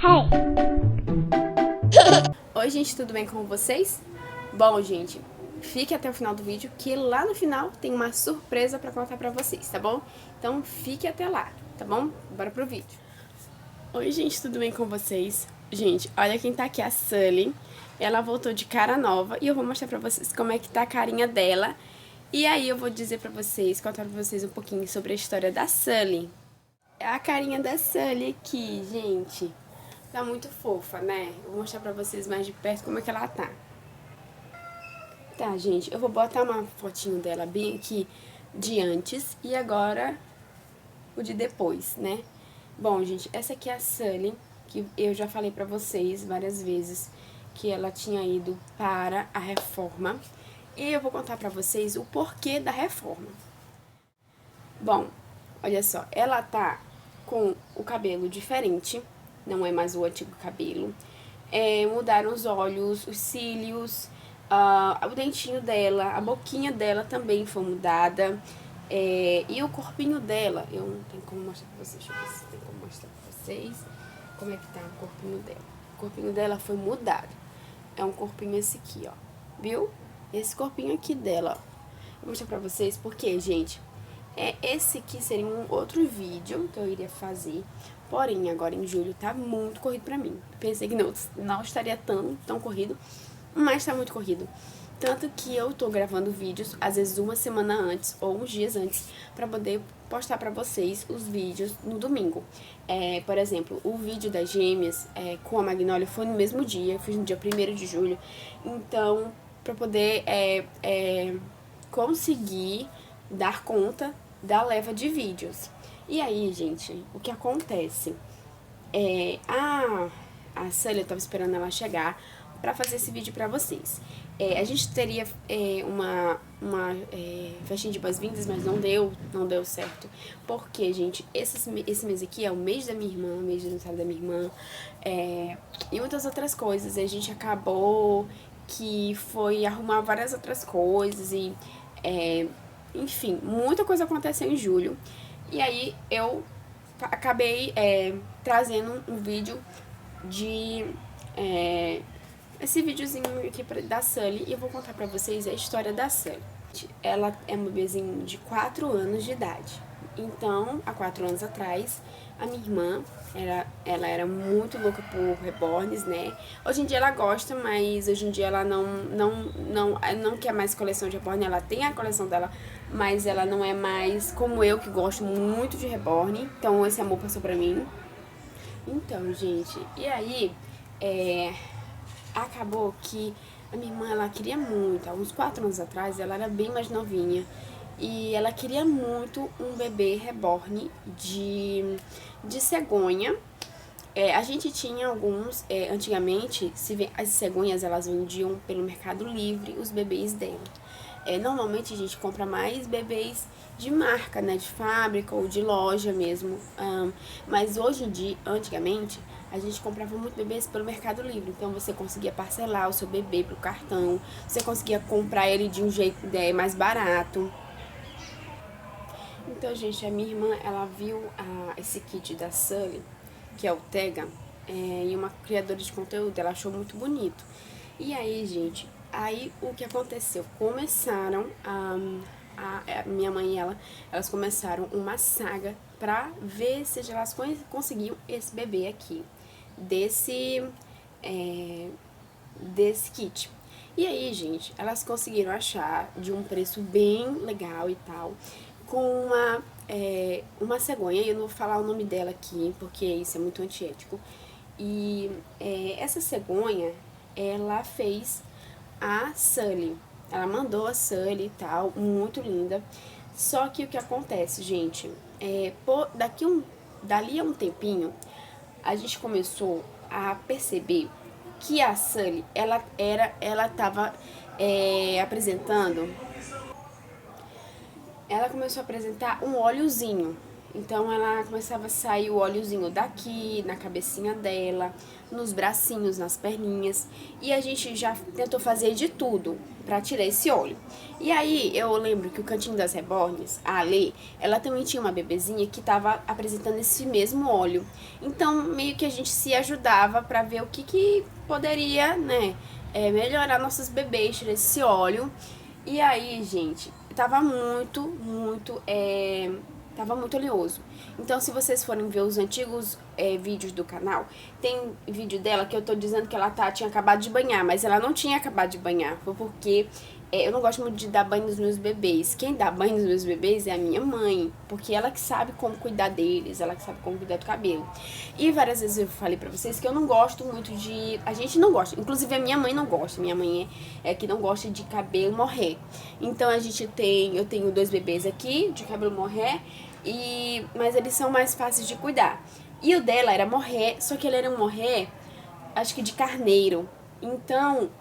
Hey! Oi gente, tudo bem com vocês? Bom gente, fique até o final do vídeo que lá no final tem uma surpresa pra contar pra vocês, tá bom? Então fique até lá, tá bom? Bora pro vídeo. Oi gente, tudo bem com vocês? Gente, olha quem tá aqui, a Sully. Ela voltou de cara nova e eu vou mostrar pra vocês como é que tá a carinha dela. E aí eu vou dizer pra vocês, contar pra vocês um pouquinho sobre a história da Sully. É a carinha da Sully aqui, gente. Tá muito fofa, né? Eu vou mostrar pra vocês mais de perto como é que ela tá. Tá, gente, eu vou botar uma fotinho dela bem aqui de antes e agora o de depois, né? Bom, gente, essa aqui é a Sully, que eu já falei pra vocês várias vezes que ela tinha ido para a reforma. E eu vou contar pra vocês o porquê da reforma. Bom, olha só, ela tá com o cabelo diferente, não é mais o antigo cabelo. Mudaram os olhos, os cílios, o dentinho dela, a boquinha dela também foi mudada. E o corpinho dela, eu não tenho como mostrar pra vocês, deixa eu ver se tem como mostrar pra vocês como é que tá o corpinho dela. O corpinho dela foi mudado. É um corpinho esse aqui, ó, viu? Esse corpinho aqui dela, ó. Vou mostrar pra vocês porque, gente, esse aqui seria um outro vídeo que eu iria fazer, porém agora em julho tá muito corrido pra mim. Pensei que não estaria tão corrido, mas tá muito corrido. Tanto que eu tô gravando vídeos, às vezes uma semana antes ou uns dias antes, pra poder postar pra vocês os vídeos no domingo. Por exemplo, o vídeo das gêmeas com a Magnólia foi no mesmo dia, foi no dia 1º de julho. Então, pra poder conseguir dar conta da leva de vídeos. E aí, gente, o que acontece? A Sully, eu tava esperando ela chegar pra fazer esse vídeo pra vocês. A gente teria uma festinha de boas-vindas, mas não deu certo. Porque, gente, esse mês aqui é o mês da minha irmã, o mês de aniversário da minha irmã, e muitas outras coisas. E a gente acabou que foi arrumar várias outras coisas e, enfim, muita coisa aconteceu em julho. E aí eu acabei trazendo um vídeo de esse videozinho aqui da Sully e eu vou contar pra vocês a história da Sully. Ela é uma bebezinha de 4 anos de idade. Então, há 4 anos atrás, a minha irmã, ela era muito louca por reborns, né? Hoje em dia ela gosta, mas hoje em dia ela não quer mais coleção de reborn. Ela tem a coleção dela, mas ela não é mais como eu, que gosto muito de reborn. Então, esse amor passou pra mim. Então, gente, e aí, acabou que a minha irmã, ela queria muito, há uns 4 anos atrás, ela era bem mais novinha, e ela queria muito um bebê reborn de cegonha. A gente tinha alguns, antigamente, as cegonhas, elas vendiam pelo Mercado Livre os bebês dela. Normalmente a gente compra mais bebês de marca, né, de fábrica ou de loja mesmo, mas hoje em dia, antigamente, a gente comprava muito bebês pelo Mercado Livre, então você conseguia parcelar o seu bebê pro cartão, você conseguia comprar ele de um jeito mais barato. Então, gente, a minha irmã, ela viu esse kit da Sully, que é o Tega, em uma criadora de conteúdo, ela achou muito bonito. E aí, gente, o que aconteceu? Começaram a minha mãe e elas começaram uma saga pra ver se elas conseguiam esse bebê aqui, desse kit. E aí, gente, elas conseguiram achar de um preço bem legal e tal, com uma cegonha, eu não vou falar o nome dela aqui, porque isso é muito antiético. E essa cegonha, ela fez a Sully. Ela mandou a Sully e tal, muito linda. Só que o que acontece, gente, dali a um tempinho, a gente começou a perceber que a Sully, ela tava apresentando, ela começou a apresentar um óleozinho. Então ela começava a sair o óleozinho daqui, na cabecinha dela, nos bracinhos, nas perninhas. E a gente já tentou fazer de tudo pra tirar esse óleo. E aí eu lembro que o Cantinho das Rebornes, a Ale, ela também tinha uma bebezinha que tava apresentando esse mesmo óleo. Então meio que a gente se ajudava pra ver o que poderia, né, melhorar nossos bebês, tirar esse óleo. E aí, gente, tava muito oleoso. Então, se vocês forem ver os antigos vídeos do canal, tem vídeo dela que eu tô dizendo que ela tinha acabado de banhar, mas ela não tinha acabado de banhar. Foi porque eu não gosto muito de dar banho nos meus bebês. Quem dá banho nos meus bebês é a minha mãe, porque ela que sabe como cuidar deles, ela que sabe como cuidar do cabelo. E várias vezes eu falei pra vocês que eu não gosto muito de... A gente não gosta, inclusive a minha mãe não gosta. Minha mãe é que não gosta de cabelo morrer. Então eu tenho 2 bebês aqui de cabelo morrer, mas eles são mais fáceis de cuidar. E o dela era morrer, só que ele era um morrer, acho que de carneiro. Então,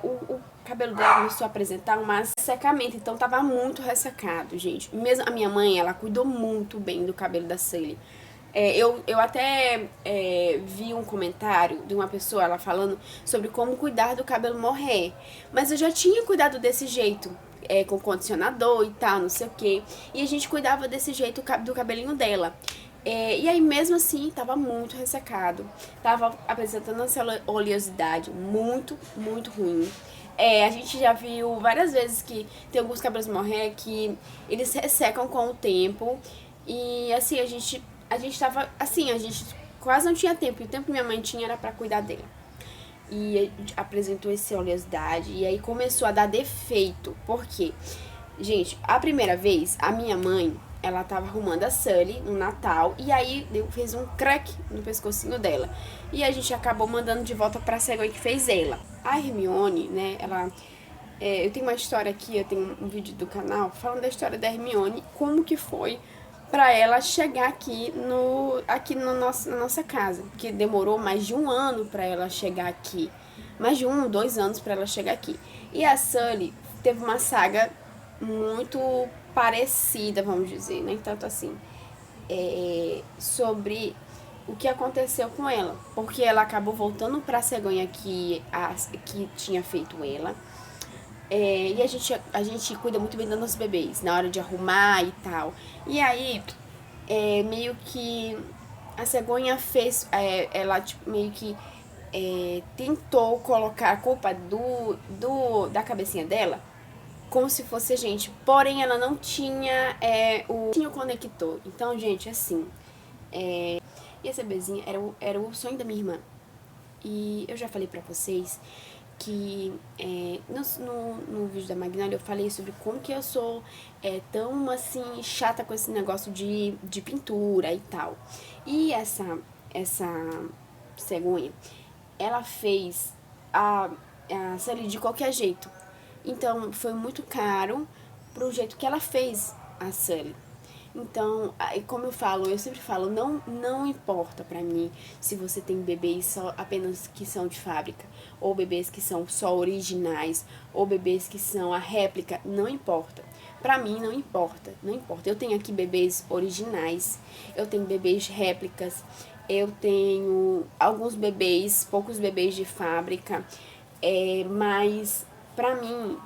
o cabelo dela começou a apresentar um secamento, então tava muito ressecado, gente. Mesmo a minha mãe, ela cuidou muito bem do cabelo da Sully. Eu até vi um comentário de uma pessoa, ela falando sobre como cuidar do cabelo morrer. Mas eu já tinha cuidado desse jeito, com condicionador e tal, não sei o que. E a gente cuidava desse jeito do cabelinho dela. E aí mesmo assim tava muito ressecado, tava apresentando essa oleosidade muito, muito ruim. A gente já viu várias vezes que tem alguns cabelos morrer que eles ressecam com o tempo. E assim, a gente tava, assim, a gente quase não tinha tempo. E o tempo que minha mãe tinha era pra cuidar dela. E apresentou essa oleosidade. E aí começou a dar defeito. Por quê? Gente, a primeira vez, a minha mãe, ela tava arrumando a Sully no Natal. E aí fez um crack no pescocinho dela. E a gente acabou mandando de volta pra cegonha que fez ela. A Hermione, né, ela... eu tenho uma história aqui, eu tenho um vídeo do canal falando da história da Hermione, como que foi pra ela chegar aqui na nossa casa, que demorou mais de 1 ano pra ela chegar aqui, mais de 1, 2 anos pra ela chegar aqui. E a Sully teve uma saga muito parecida, vamos dizer, nem tanto assim, sobre o que aconteceu com ela, porque ela acabou voltando pra cegonha que tinha feito ela. E a gente cuida muito bem dos nossos bebês, na hora de arrumar e tal. E aí, meio que a cegonha fez, ela tipo, meio que tentou colocar a culpa da cabecinha dela como se fosse a gente. Porém, ela não tinha tinha o conector. Então, gente, assim, e essa bebezinha era o sonho da minha irmã. E eu já falei pra vocês que no vídeo da Magnolia eu falei sobre como que eu sou tão assim chata com esse negócio de pintura e tal. E essa cegonha, ela fez a Sully de qualquer jeito. Então foi muito caro pro jeito que ela fez a Sully. Então, como eu sempre falo, não importa pra mim se você tem bebês só apenas que são de fábrica, ou bebês que são só originais, ou bebês que são a réplica, não importa. Pra mim não importa, não importa. Eu tenho aqui bebês originais, eu tenho bebês réplicas, eu tenho alguns bebês, poucos bebês de fábrica, mas pra mim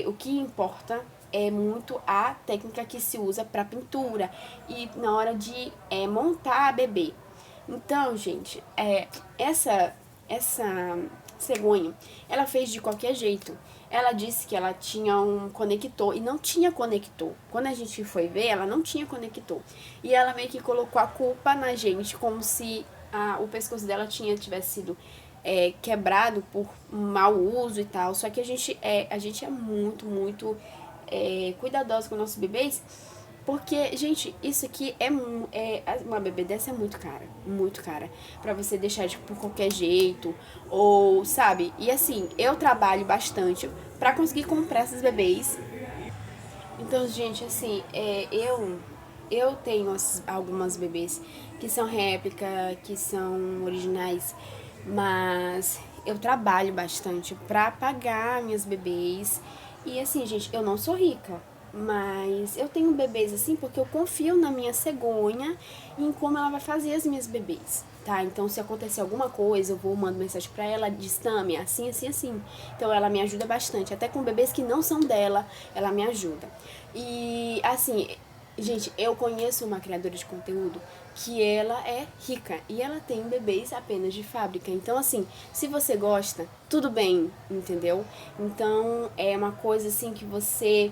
o que importa é muito a técnica que se usa para pintura e na hora de montar a bebê. Então, gente, essa cegonha, ela fez de qualquer jeito. Ela disse que ela tinha um conector e não tinha conector. Quando a gente foi ver, ela não tinha conector. E ela meio que colocou a culpa na gente, como se o pescoço dela tivesse sido quebrado por mau uso e tal. Só que a gente é muito, muito cuidadosa com nossos bebês, porque, gente, isso aqui uma bebê dessa é muito cara, pra você deixar por qualquer jeito, ou, sabe, e assim, eu trabalho bastante pra conseguir comprar esses bebês. Então, gente, assim, eu tenho algumas bebês que são réplica, que são originais, mas eu trabalho bastante pra pagar minhas bebês. E assim, gente, eu não sou rica. Mas eu tenho bebês assim porque eu confio na minha cegonha e em como ela vai fazer as minhas bebês, tá? Então, se acontecer alguma coisa, eu vou mando mensagem pra ela, diz, Tami, assim, assim, assim. Então, ela me ajuda bastante. Até com bebês que não são dela, ela me ajuda. E, assim, gente, eu conheço uma criadora de conteúdo que ela é rica e ela tem bebês apenas de fábrica. Então, assim, se você gosta, tudo bem, entendeu? Então, é uma coisa, assim, que você...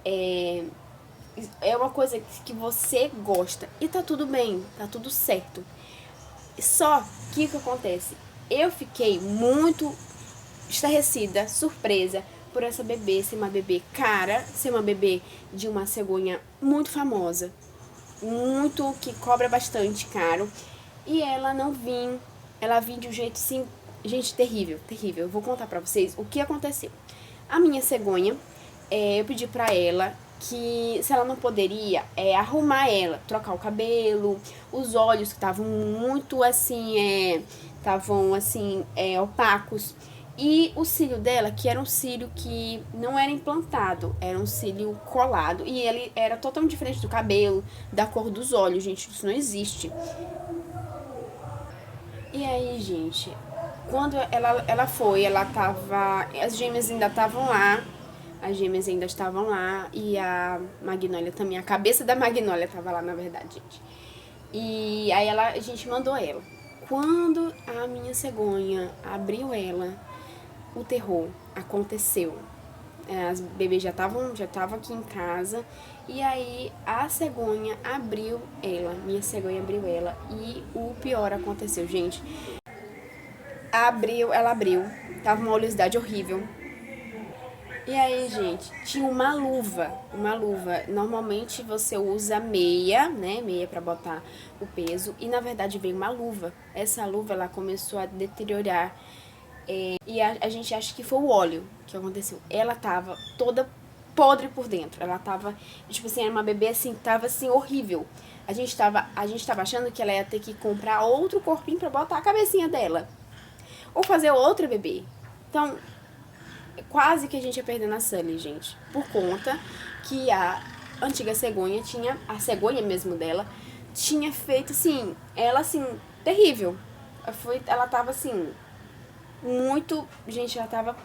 é uma coisa que você gosta e tá tudo bem, tá tudo certo. Só que o que acontece? Eu fiquei muito estarrecida, surpresa por essa bebê ser uma bebê cara, ser uma bebê de uma cegonha muito famosa, muito que cobra bastante caro, e ela não vir, ela vir de um jeito assim, gente, terrível, terrível. Eu vou contar pra vocês o que aconteceu. A minha cegonha, eu pedi pra ela que se ela não poderia arrumar ela, trocar o cabelo, os olhos que estavam muito assim, estavam assim, opacos. E o cílio dela, que era um cílio que não era implantado, era um cílio colado. E ele era totalmente diferente do cabelo, da cor dos olhos, gente, isso não existe. E aí, gente, quando ela foi, ela tava. As gêmeas ainda estavam lá. As gêmeas ainda estavam lá. E a Magnólia também. A cabeça da Magnólia tava lá, na verdade, gente. E aí a gente mandou ela. Quando a minha cegonha abriu ela, o terror aconteceu. As bebês já estavam aqui em casa. E aí a cegonha abriu ela. Minha cegonha abriu ela. E o pior aconteceu, gente. Ela abriu. Tava uma oleosidade horrível. E aí, gente, tinha uma luva. Uma luva. Normalmente você usa meia, né? Meia pra botar o peso. E na verdade veio uma luva. Essa luva, ela começou a deteriorar. E a gente acha que foi o óleo que aconteceu. Ela tava toda podre por dentro. Ela tava, tipo assim, era uma bebê assim, tava assim, horrível. A gente tava achando que ela ia ter que comprar outro corpinho pra botar a cabecinha dela. Ou fazer outra bebê. Então, quase que a gente ia perdendo a Sully, gente. Por conta que a antiga cegonha tinha, a cegonha mesmo dela, tinha feito assim, ela assim, terrível. Ela tava assim, muito, gente, ela tava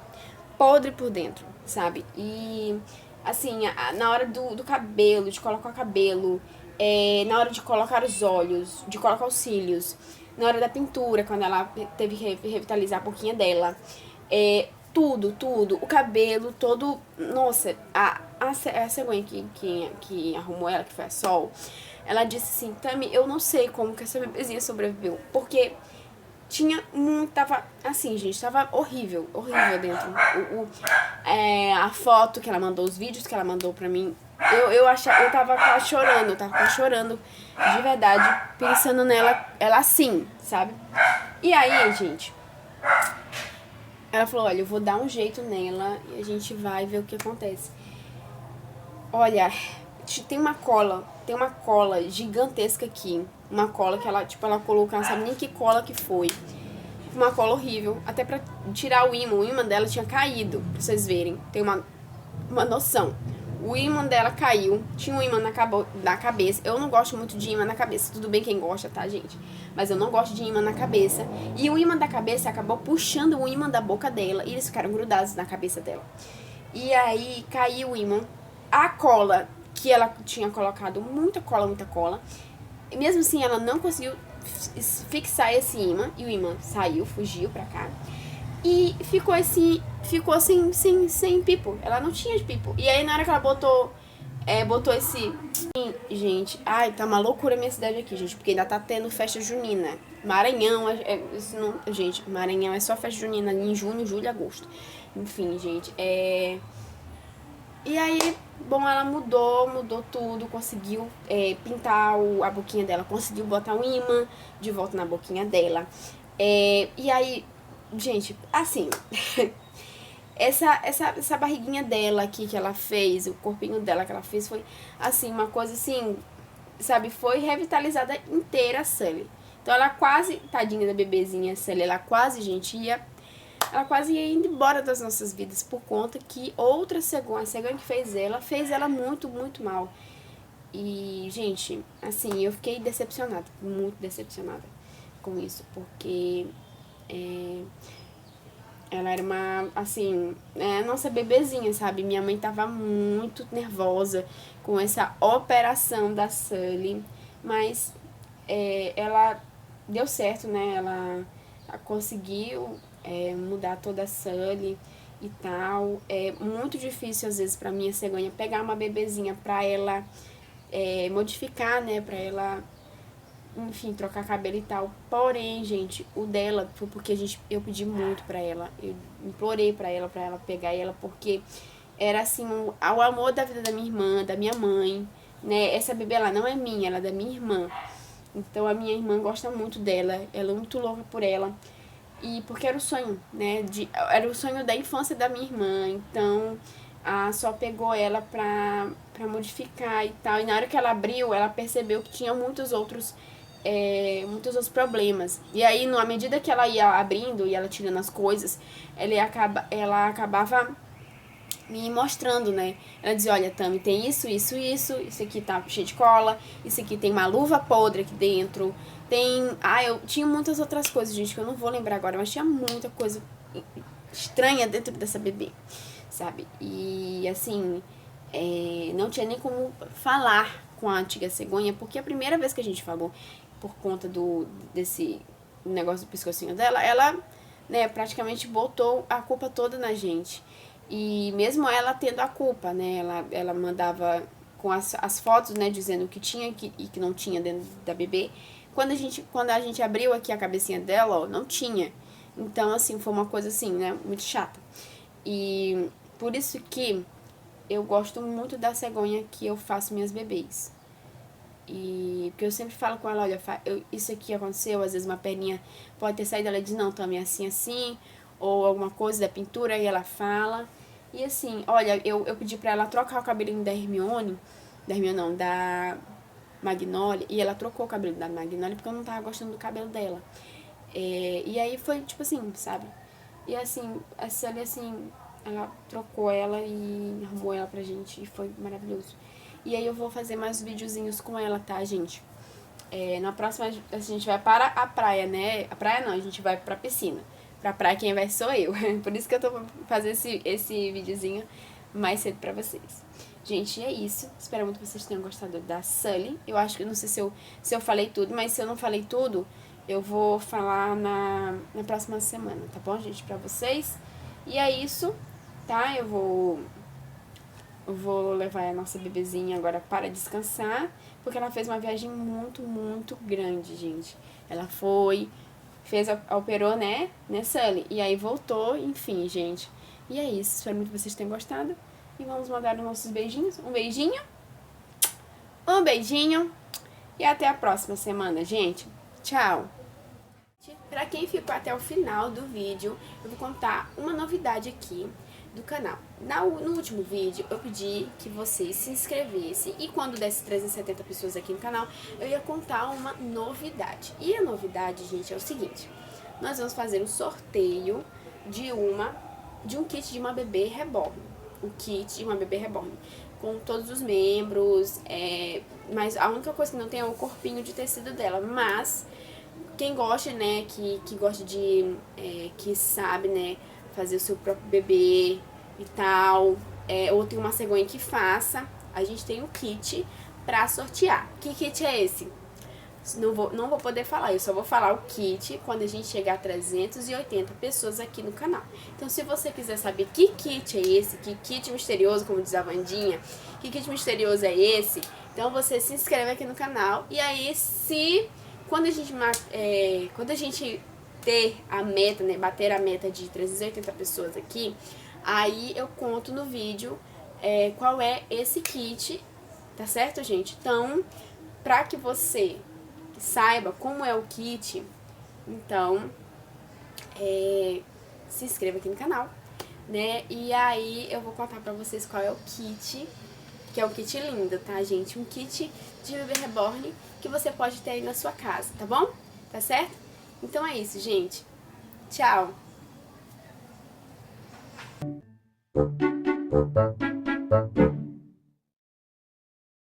podre por dentro, sabe? E, assim, na hora do cabelo, de colocar o cabelo, na hora de colocar os olhos, de colocar os cílios, na hora da pintura, quando ela teve que revitalizar a boquinha dela, tudo, o cabelo todo, nossa, a cegonha que arrumou ela, que foi a Sol, ela disse assim, Tami, eu não sei como que essa bebezinha sobreviveu, porque tinha muito, tava assim, gente, tava horrível dentro. A foto que ela mandou, os vídeos que ela mandou pra mim, eu tava quase chorando de verdade, pensando nela, ela assim, sabe? E aí, gente, ela falou, olha, eu vou dar um jeito nela e a gente vai ver o que acontece. Olha, tem uma cola gigantesca aqui. Uma cola que ela, tipo, ela colocou, não sabe nem que cola que foi. Uma cola horrível. Até pra tirar o ímã dela tinha caído, pra vocês verem. Tem uma noção. O ímã dela caiu, tinha um ímã na cabeça. Eu não gosto muito de ímã na cabeça. Tudo bem quem gosta, tá, gente? Mas eu não gosto de ímã na cabeça. E o ímã da cabeça acabou puxando o ímã da boca dela. E eles ficaram grudados na cabeça dela. E aí caiu o ímã. A cola, que ela tinha colocado muita cola. E mesmo assim, ela não conseguiu fixar esse ímã. E o ímã saiu, fugiu pra cá. E ficou assim, sem pipo. Ela não tinha de pipo. E aí, na hora que ela botou esse... Gente, ai, tá uma loucura a minha cidade aqui, gente. Porque ainda tá tendo festa junina. Maranhão, gente, Maranhão é só festa junina em junho, julho e agosto. Enfim, gente, E aí, bom, ela mudou tudo, conseguiu pintar a boquinha dela, conseguiu botar um imã de volta na boquinha dela. E aí, gente, assim, essa barriguinha dela aqui que ela fez, o corpinho dela que ela fez, foi, assim, uma coisa assim, sabe, foi revitalizada inteira a Sully. Então ela quase, tadinha da bebezinha Sully, ela quase, gente, ia ela quase ia indo embora das nossas vidas por conta que outra cegonha, a cegonha que fez ela muito, muito mal. E, gente, assim, eu fiquei decepcionada, muito decepcionada com isso, porque ela era uma, assim, nossa bebezinha, sabe? Minha mãe tava muito nervosa com essa operação da Sully, mas ela deu certo, né? Ela conseguiu mudar toda a Sully e tal. É muito difícil, às vezes, pra minha cegonha pegar uma bebezinha pra ela modificar, né? Pra ela, enfim, trocar cabelo e tal. Porém, gente, o dela foi porque eu pedi muito pra ela. Eu implorei pra ela pegar ela, porque era assim, o amor da vida da minha irmã, da minha mãe, né? Essa bebê, ela não é minha, ela é da minha irmã. Então a minha irmã gosta muito dela, ela é muito louca por ela. E porque era o sonho, né? Era o sonho da infância da minha irmã. Então a só pegou ela pra modificar e tal. E na hora que ela abriu, ela percebeu que tinha muitos outros problemas. E aí, à medida que ela ia abrindo e ela tirando as coisas, ela acabava me mostrando, né? Ela dizia, olha, Tami, tem isso aqui tá cheio de cola, isso aqui tem uma luva podre aqui dentro, eu tinha muitas outras coisas, gente, que eu não vou lembrar agora, mas tinha muita coisa estranha dentro dessa bebê, sabe? E, assim, não tinha nem como falar com a antiga cegonha, porque a primeira vez que a gente falou, por conta desse negócio do pescocinho dela, ela, né, praticamente botou a culpa toda na gente. E mesmo ela tendo a culpa, né, ela mandava com as fotos, né, dizendo o que tinha e que não tinha dentro da bebê. Quando a gente abriu aqui a cabecinha dela, ó, não tinha. Então, assim, foi uma coisa assim, né, muito chata. E por isso que eu gosto muito da cegonha que eu faço minhas bebês. E porque eu sempre falo com ela, olha, isso aqui aconteceu, às vezes uma perninha pode ter saído, ela diz, não, Tami, assim, assim, ou alguma coisa da pintura, e ela fala. E assim, olha, eu pedi pra ela trocar o cabelinho da Hermione não, da Magnolia, e ela trocou o cabelo da Magnolia porque eu não tava gostando do cabelo dela. E aí foi tipo assim, sabe? E assim, a Sully, assim, ela trocou ela e arrumou ela pra gente, e foi maravilhoso. E aí eu vou fazer mais videozinhos com ela, tá, gente? Na próxima a gente vai para a praia, né? A praia não, a gente vai pra piscina. Pra praia quem vai sou eu. Por isso que eu tô fazendo esse videozinho mais cedo pra vocês. Gente, é isso. Espero muito que vocês tenham gostado da Sully. Eu acho que, não sei se eu falei tudo, mas se eu não falei tudo, eu vou falar na próxima semana, tá bom, gente? Pra vocês. E é isso, tá? Eu vou levar a nossa bebezinha agora para descansar, porque ela fez uma viagem muito, muito grande, gente. Ela operou, né, Sully? E aí voltou, enfim, gente. E é isso, espero muito que vocês tenham gostado. E vamos mandar os nossos beijinhos. Um beijinho. Um beijinho. E até a próxima semana, gente. Tchau. Pra quem ficou até o final do vídeo, eu vou contar uma novidade aqui do canal. No último vídeo, eu pedi que vocês se inscrevessem e quando desse 370 pessoas aqui no canal, eu ia contar uma novidade. E a novidade, gente, é o seguinte: nós vamos fazer um sorteio de um kit de uma bebê reborn. O kit de uma bebê reborn, com todos os membros, mas a única coisa que não tem é o corpinho de tecido dela, mas quem gosta, né, que gosta de, que sabe, né, fazer o seu próprio bebê e tal, ou tem uma cegonha que faça, a gente tem um kit pra sortear. Que kit é esse? Não vou poder falar, eu só vou falar o kit quando a gente chegar a 380 pessoas aqui no canal. Então, se você quiser saber que kit é esse, que kit misterioso, como diz a Vandinha, que kit misterioso é esse, então você se inscreve aqui no canal. E aí, quando a gente ter a meta, né, bater a meta de 380 pessoas aqui, aí eu conto no vídeo qual é esse kit, tá certo, gente? Então, pra que você saiba como é o kit, então, se inscreva aqui no canal, né? E aí eu vou contar pra vocês qual é o kit, que é um kit lindo, tá, gente? Um kit de bebê reborn que você pode ter aí na sua casa, tá bom? Tá certo? Então é isso, gente. Tchau!